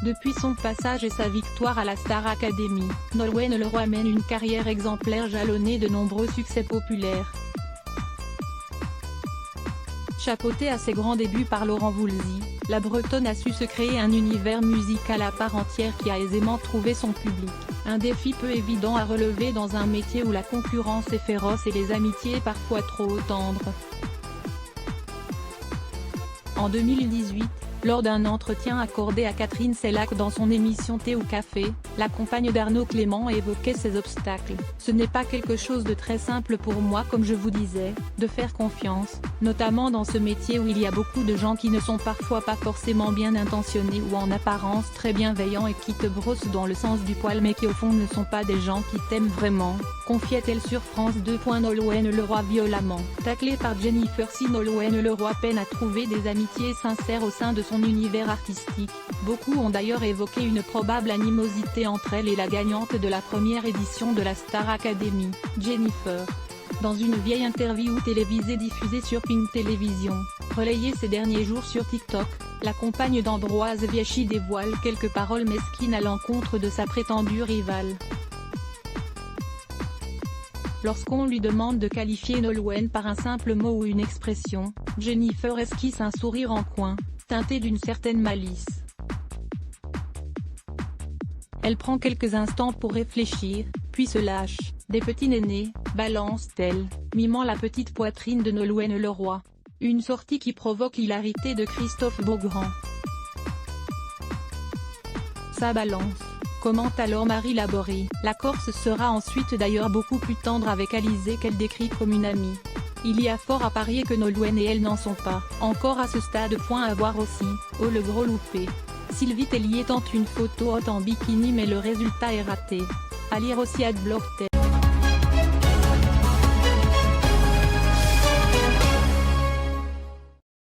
Depuis son passage et sa victoire à la Star Academy, Nolwenn Leroy mène une carrière exemplaire jalonnée de nombreux succès populaires. Chapeautée à ses grands débuts par Laurent Voulzy, la Bretonne a su se créer un univers musical à part entière qui a aisément trouvé son public, un défi peu évident à relever dans un métier où la concurrence est féroce et les amitiés parfois trop tendres. En 2018, lors d'un entretien accordé à Catherine Sellac dans son émission Thé ou Café, la compagne d'Arnaud Clément évoquait ces obstacles. « Ce n'est pas quelque chose de très simple pour moi, comme je vous disais, de faire confiance, notamment dans ce métier où il y a beaucoup de gens qui ne sont parfois pas forcément bien intentionnés ou en apparence très bienveillants et qui te brossent dans le sens du poil mais qui au fond ne sont pas des gens qui t'aiment vraiment », confiait-elle sur France 2. Nolwenn Leroy violemment taclée par Jennifer. Si Nolwenn Leroy peine à trouver des amitiés sincères au sein de son univers artistique, beaucoup ont d'ailleurs évoqué une probable animosité entre elle et la gagnante de la première édition de la Star Academy, Jennifer. Dans une vieille interview télévisée diffusée sur Pink Télévision, relayée ces derniers jours sur TikTok, la compagne d'Ambroise Viechy dévoile quelques paroles mesquines à l'encontre de sa prétendue rivale. Lorsqu'on lui demande de qualifier Nolwenn par un simple mot ou une expression, Jennifer esquisse un sourire en coin, teinté d'une certaine malice. Elle prend quelques instants pour réfléchir, puis se lâche. « Des petits nénés », balance-t-elle, mimant la petite poitrine de Nolwenn Leroy. Une sortie qui provoque l'hilarité de Christophe Beaugrand. Ça balance, commente alors Marie Laborie. La Corse sera ensuite d'ailleurs beaucoup plus tendre avec Alizée qu'elle décrit comme une amie. Il y a fort à parier que Nolwenn et elle n'en sont pas encore à ce stade. À voir aussi, oh le gros loupé. Sylvie Tellier tente une photo haute en bikini mais le résultat est raté. À lire aussi @blogtel.